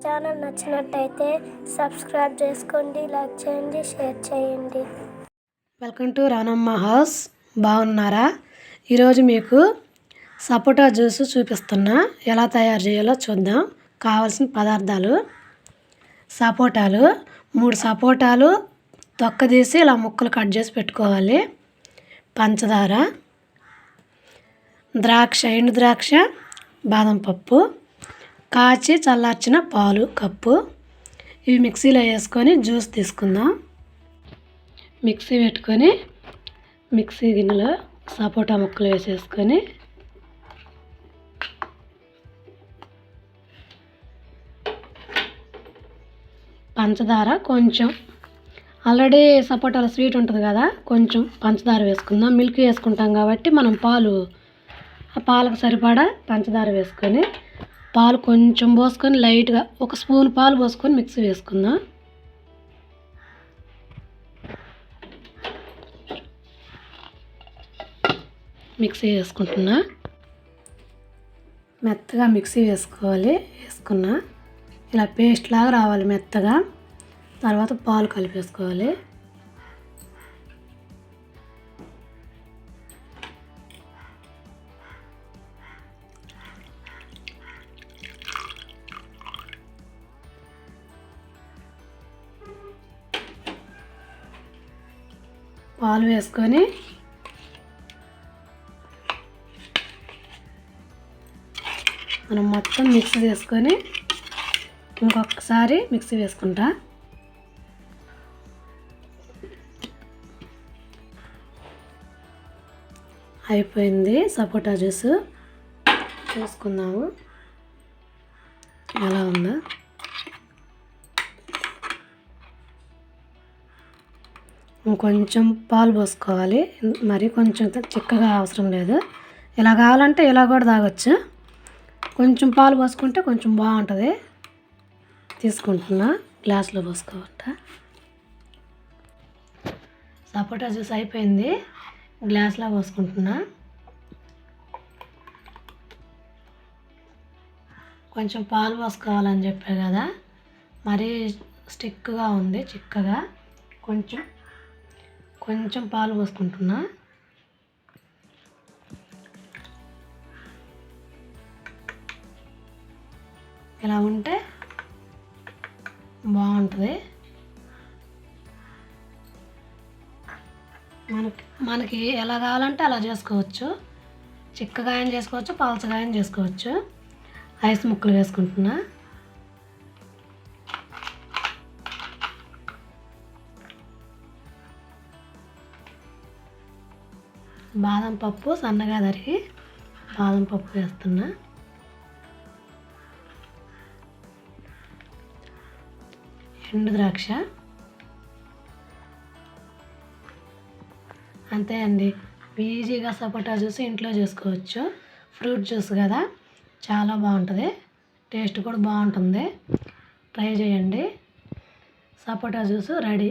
Channel నచ్చినట్టయితే subscribe చేసుకోండి, like చేయండి, షేర్ చేయండి. Welcome to రానమ్మ house. బాగున్నారా? ఈరోజు మీకు సపోటా జ్యూస్ చూపిస్తున్నా. ఎలా తయారు చేయాలో చూద్దాం. కావాల్సిన పదార్థాలు: సపోటాలు 3 సపోటాలు తొక్క తీసి ఇలా ముక్కలు కట్ చేసి పెట్టుకోవాలి. పంచదార, ద్రాక్ష, ఎండు ద్రాక్ష, బాదం పప్పు, కాచి చల్లార్చిన పాలు కప్పు. ఇవి మిక్సీలో వేసుకొని జ్యూస్ తీసుకుందాం. మిక్సీ పెట్టుకొని మిక్సీ గిన్నెలో సపోటా ముక్కలు వేసేసుకొని పంచదార కొంచెం, ఆల్రెడీ సపోటాలో స్వీట్ ఉంటుంది కదా, కొంచెం పంచదార వేసుకుందాం. మిల్క్ వేసుకుంటాం కాబట్టి మనం ఆ పాలకు సరిపడా పంచదార వేసుకొని పాలు కొంచెం పోసుకొని లైట్గా 1 స్పూన్ పాలు పోసుకొని మిక్సీ వేసుకుందాం. మిక్సీ వేసుకుంటున్నా. మెత్తగా మిక్సీ వేసుకోవాలి. వేసుకున్నా ఇలా పేస్ట్ లాగా రావాలి మెత్తగా. తర్వాత పాలు కలిపేసుకోవాలి. పాలు వేసుకొని మనం మొత్తం మిక్సీ చేసుకొని ఇంకొకసారి మిక్సీ వేసుకుంటా. అయిపోయింది సపోటా జ్యూస్. చూసుకుందాము ఎలా ఉందో. ఇంకొంచెం పాలు పోసుకోవాలి. మరి కొంచెం చిక్కగా అవసరం లేదు. ఇలా కావాలంటే ఇలా కూడా తాగొచ్చు. కొంచెం పాలు పోసుకుంటే కొంచెం బాగుంటుంది. తీసుకుంటున్నా, గ్లాస్లో పోసుకోవాలంట. సపోటా జ్యూస్ అయిపోయింది. గ్లాస్లో పోసుకుంటున్నా. కొంచెం పాలు పోసుకోవాలని చెప్పా కదా, మరీ స్టిక్గా ఉంది, చిక్కగా. కొంచెం పాలు పోసుకుంటున్నా. ఇలా ఉంటే బాగుంటుంది. మనకి ఎలా కావాలంటే అలా చేసుకోవచ్చు. చిక్కగా అయినా చేసుకోవచ్చు, పలచగా అయినా చేసుకోవచ్చు. ఐస్ ముక్కలు వేసుకుంటున్నా. బాదం పప్పు సన్నగా తరిగి బాదం పప్పు వేస్తున్నా. ఎండు ద్రాక్ష. అంతే అండి. ఈజీగా సపోటా జ్యూస్ ఇంట్లో చేసుకోవచ్చు. ఫ్రూట్ జ్యూస్ కదా, చాలా బాగుంటుంది. టేస్ట్ కూడా బాగుంటుంది. ట్రై చేయండి. సపోటా జ్యూస్ రెడీ.